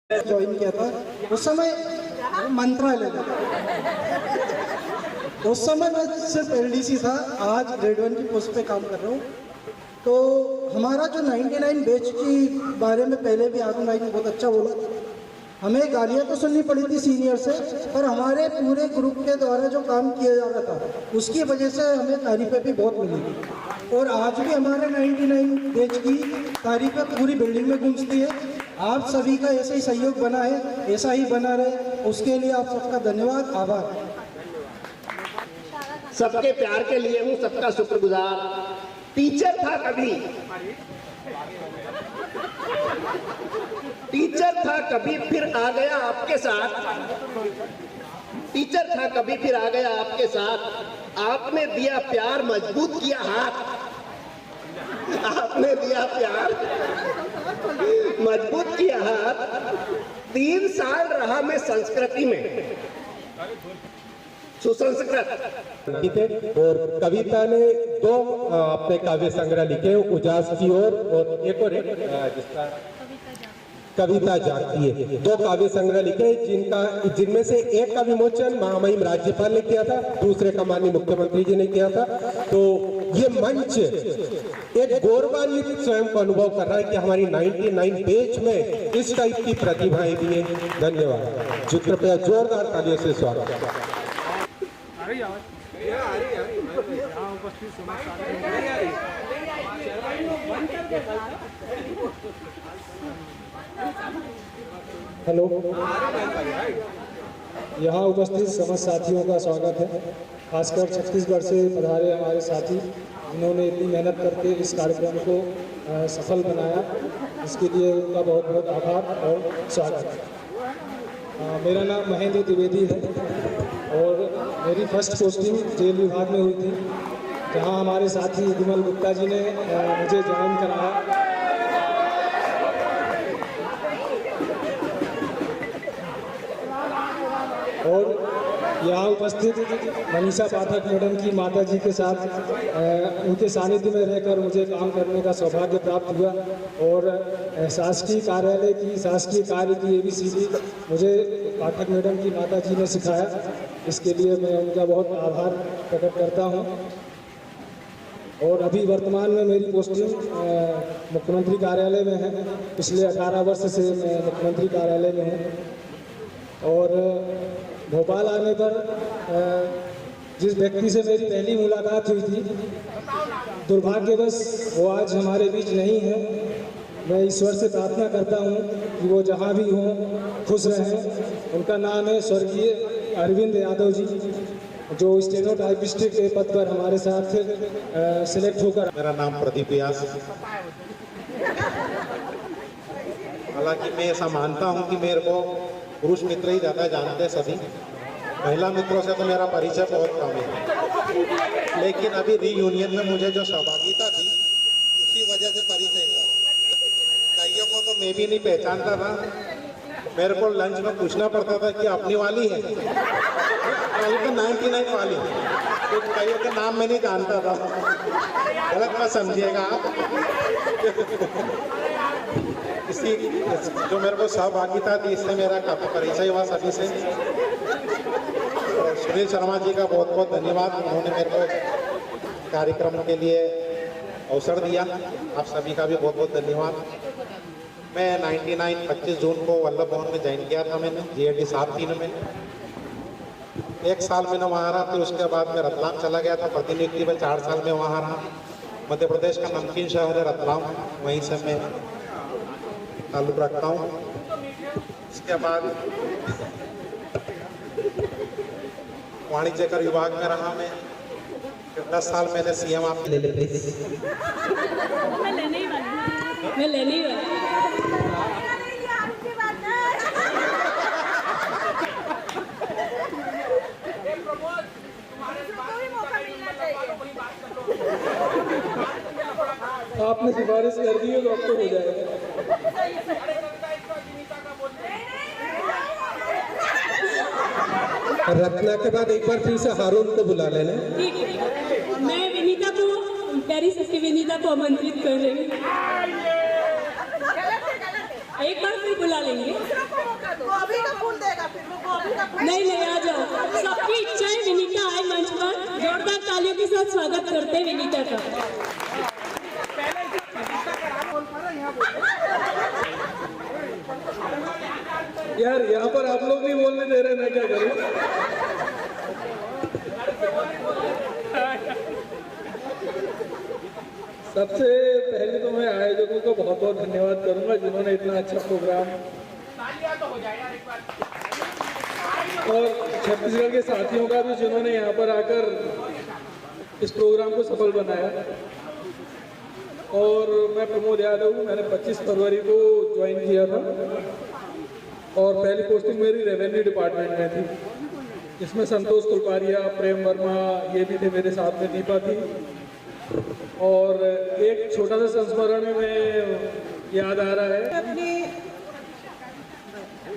Join किया था उस समय मंत्रालय था, उस समय मैं सिर्फ एलडीसी था, आज ग्रेड 1 की पोस्ट पे काम कर रहा हूँ। तो हमारा जो 99 बैच की बारे में पहले भी आरुण भाई ने बहुत अच्छा बोला, हमें गालियाँ तो सुननी पड़ी थी सीनियर से, पर हमारे पूरे ग्रुप के द्वारा जो काम किया जा रहा था उसकी वजह से हमें तारीफें भी बहुत मिली थी। और आज भी हमारे 99 बैच की तारीफें पूरी बिल्डिंग में गूंजती है। आप सभी का ऐसे ही सहयोग बना है, ऐसा ही बना रहे, उसके लिए आप सबका धन्यवाद, आभार। सबके प्यार के लिए हूँ, सबका शुक्रगुजार। टीचर था कभी, टीचर था कभी फिर आ गया आपके साथ, टीचर था कभी फिर आ गया आपके साथ। आपने दिया प्यार, मजबूत किया हाथ, आपने दिया प्यार, मजबूत किया हाथ। 3 साल रहा मैं संस्कृति में, सुसंस्कृत। और कविता ने 2 अपने काव्य संग्रह लिखे, उजास की ओर और एक और जिसका कविता जागती है, 2 काव्य संग्रह लिखे जिनमें से एक का विमोचन महामहिम राज्यपाल ने किया था, दूसरे का माननीय मुख्यमंत्री जी ने किया था। तो ये मंच एक गौरवान्वित स्वयं को अनुभव कर रहा है कि हमारी 99 बैच में इस टाइप की प्रतिभाएं भी हैं। धन्यवाद। कृपया जोरदार तालियों से स्वागत। हेलो, यहाँ उपस्थित समस्त साथियों का स्वागत है, खासकर छत्तीसगढ़ से पधारे हमारे साथी जिन्होंने इतनी मेहनत करके इस कार्यक्रम को सफल बनाया, इसके लिए उनका बहुत बहुत आभार और स्वागत है। मेरा नाम महेंद्र द्विवेदी है और मेरी फर्स्ट पोस्टिंग जेल विभाग में हुई थी, जहाँ हमारे साथी विमल गुप्ता जी ने मुझे ज्वाइन कराया। और यहाँ उपस्थित मनीषा पाठक मैडम की माता जी के साथ उनके सानिध्य में रहकर मुझे काम करने का सौभाग्य प्राप्त हुआ और शासकीय कार्यालय की शासकीय कार्य की ABCD मुझे पाठक मैडम की माता जी ने सिखाया। इसके लिए मैं उनका बहुत आभार प्रकट करता हूँ। और अभी वर्तमान में मेरी पोस्टिंग मुख्यमंत्री कार्यालय में है, पिछले 18 वर्ष से मैं मुख्यमंत्री कार्यालय में हूँ। और भोपाल आने पर जिस व्यक्ति से मेरी पहली मुलाकात हुई थी, दुर्भाग्यवश वो आज हमारे बीच नहीं है। मैं ईश्वर से प्रार्थना करता हूँ कि वो जहाँ भी हों खुश रहें। उनका नाम है स्वर्गीय अरविंद यादव जी, जो स्टेनोटाइपिस्ट के पद पर हमारे साथ सिलेक्ट होकर। मेरा नाम प्रदीप व्यास। हालांकि मैं ऐसा मानता हूं कि मेरे को पुरुष मित्र ही ज़्यादा जानते हैं सभी, महिला मित्रों से तो मेरा परिचय बहुत कम है। लेकिन अभी रीयूनियन में मुझे जो सहभागिता थी उसी वजह से परिचय हुआ। कईयों को तो मैं भी नहीं पहचानता था, मेरे को लंच में पूछना पड़ता था कि अपनी वाली है, कहीं तो 99 वाली है, तो कईयों के नाम मैं नहीं जानता था, गलत मत समझिएगा आप। इसी जो मेरे को सहभागिता थी इससे मेरा काफ़ी परिचय हुआ सभी से। सुनील शर्मा जी का बहुत बहुत धन्यवाद, उन्होंने मेरे को कार्यक्रम के लिए अवसर दिया। आप सभी का भी बहुत बहुत धन्यवाद। मैं 25 जून को वल्लभ भवन में ज्वाइन किया था मैंने, GAD 7-3 में। 1 साल मैंने वहाँ रहा, फिर उसके बाद मैं रतलाम चला गया था प्रतिनियुक्ति में, 4 साल में वहाँ रहा। मध्य प्रदेश का नमकीन शहर है रतलाम, वहीं से मैं ताल्लुक रखता हूँ। इसके बाद वाणिज्य कर विभाग में रहा मैं, 10 साल मैंने CM आप ले ले प्लीज। मैं लेने ही वाली आपने सिफारिश कर दी है तो अब तो हो जाएगा। रत्ना के बाद एक बार फिर से हारून को बुला लेना। ठीक है, मैं विनीता को, प्यारी सखी विनीता को आमंत्रित कर रही हूँ। एक बार फिर बुला लेंगे। गोभी का फूल देगा फिर वो गोभी का फूल। नहीं नहीं, आ जाओ, सबकी इच्छा है विनीता आए मंच पर। जोरदार तालियों के साथ स्वागत करते हैं विनीता का। यार यहाँ पर आप लोग नहीं बोलने दे रहे, मैं क्या करूँ? सबसे पहले तो मैं आयोजकों को बहुत बहुत धन्यवाद करूंगा जिन्होंने इतना अच्छा प्रोग्राम और छत्तीसगढ़ के साथियों का भी जिन्होंने यहाँ पर आकर इस प्रोग्राम को सफल बनाया। और मैं प्रमोद यादव हूँ, मैंने 25 फरवरी को ज्वाइन किया था और पहली पोस्टिंग मेरी रेवेन्यू डिपार्टमेंट में थी, जिसमें संतोष कुलपारिया, प्रेम वर्मा ये भी थे मेरे साथ में, दीपा थी। और एक छोटा सा संस्मरण में याद आ रहा है, अपने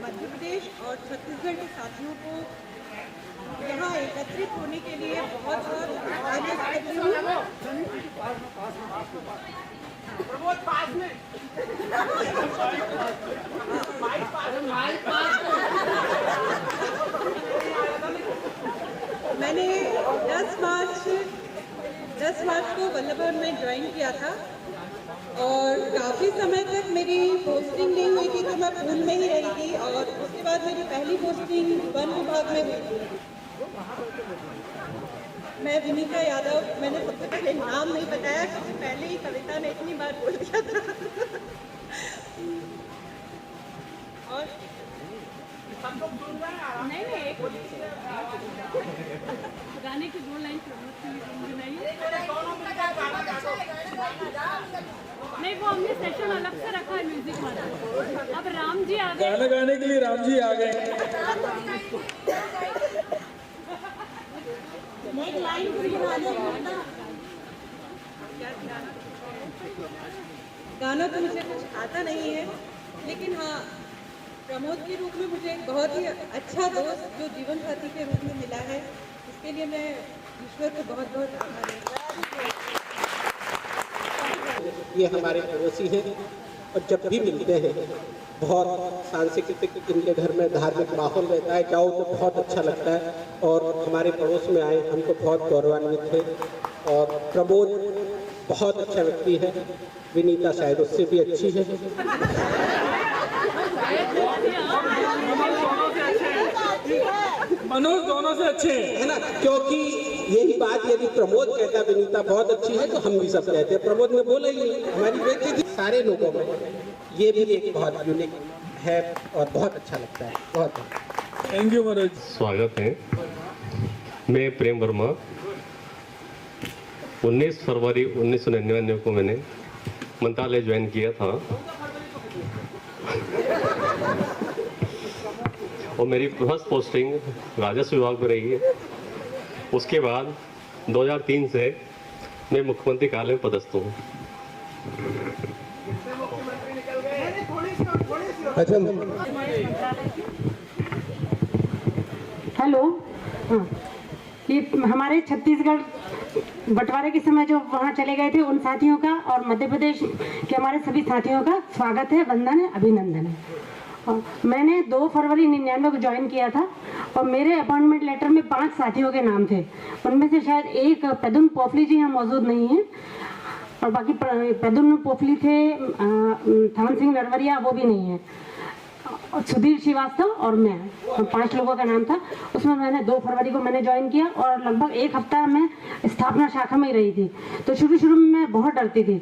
मध्य प्रदेश और छत्तीसगढ़ के साथियों को यहाँ एकत्रित होने के लिए बहुत धन्यवाद करती हूँ। मैंने 10 मार्च को वल्लभ भवन में ज्वाइन किया था और काफ़ी समय तक मेरी पोस्टिंग नहीं हुई थी, तो मैं पूल में ही रही थी। और उसके बाद मेरी पहली पोस्टिंग वन विभाग में हुई थी। मैं विनीता यादव, मैंने सबसे पहले नाम नहीं बताया क्योंकि पहले ही कविता ने इतनी बार बोल दिया था। और नहीं नहीं, गाने की 2 लाइन नहीं, वो हमने सेशन अलग से रखा है म्यूजिक वाला। अब राम जी आ गए, गाना गाने के लिए राम जी आ गए। एक लाइन गाना तो मुझे कुछ आता नहीं है, लेकिन हाँ प्रमोद के रूप में मुझे एक बहुत ही अच्छा दोस्त जो जीवन साथी के रूप में मिला है, इसके लिए मैं ईश्वर को बहुत बहुत आभारी हूँ। ये हमारे पड़ोसी हैं और जब भी मिलते हैं बहुत सांस्कृतिक, इनके घर में धार्मिक माहौल रहता है, जाओ तो बहुत अच्छा लगता है। और हमारे पड़ोस में आए हमको बहुत गौरवान्वित थे। और प्रमोद बहुत अच्छा व्यक्ति है, विनीता शायद उससे भी अच्छी है। मनोज दोनों से अच्छे है ना, क्योंकि यही बात यदि प्रमोद कहता विनीता बहुत अच्छी है तो हम भी सब कहते हैं। प्रमोद ने बोला ही नहीं, हमारी बेटी थी। सारे लोगों में ये भी एक बहुत यूनिक है और बहुत अच्छा लगता है। बहुत थैंक यू मनोज। स्वागत है। मैं प्रेम वर्मा, 19 फरवरी 1999 को मैंने मंत्रालय ज्वाइन किया था और मेरी फर्स्ट पोस्टिंग राजस्व विभाग में रही है। उसके बाद 2003 से मैं मुख्यमंत्री कार्यालय में पदस्थ हूँ। अच्छा, हेलो, हाँ, ये हमारे छत्तीसगढ़ बंटवारे के समय जो वहाँ चले गए थे उन साथियों का और मध्य प्रदेश के हमारे सभी साथियों का स्वागत है, वंदन है, अभिनंदन है। और मैंने 2 फरवरी 1999 को ज्वाइन किया था और मेरे अपॉइंटमेंट लेटर में 5 साथियों के नाम थे। उनमें से शायद एक प्रद्युम्न पोफली जी यहाँ मौजूद नहीं है और बाकी प्रद्युम्न पोफली थे, थान सिंह नरवरिया वो भी नहीं है, और सुधीर श्रीवास्तव और मैं, 5 लोगों का नाम था। उसमें मैंने 2 फरवरी को मैंने ज्वाइन किया और लगभग 1 हफ्ता मैं स्थापना शाखा में ही रही थी। तो शुरू में मैं बहुत डरती थी,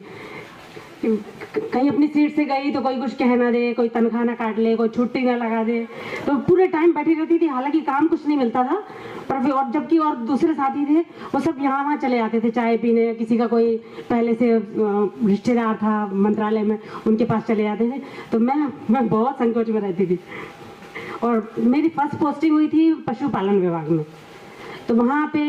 कहीं अपनी सीट से गई तो कोई कुछ कह ना दे, कोई तनख्वाह ना काट ले, कोई छुट्टी ना लगा दे, तो पूरे टाइम बैठी रहती थी। हालांकि काम कुछ नहीं मिलता था, पर फिर और जबकि और दूसरे साथी थे वो सब यहाँ वहाँ चले जाते थे चाय पीने, किसी का कोई पहले से रिश्तेदार था मंत्रालय में, उनके पास चले जाते थे। तो मैं बहुत संकोच में रहती थी। और मेरी फर्स्ट पोस्टिंग हुई थी पशुपालन विभाग में, तो वहाँ पे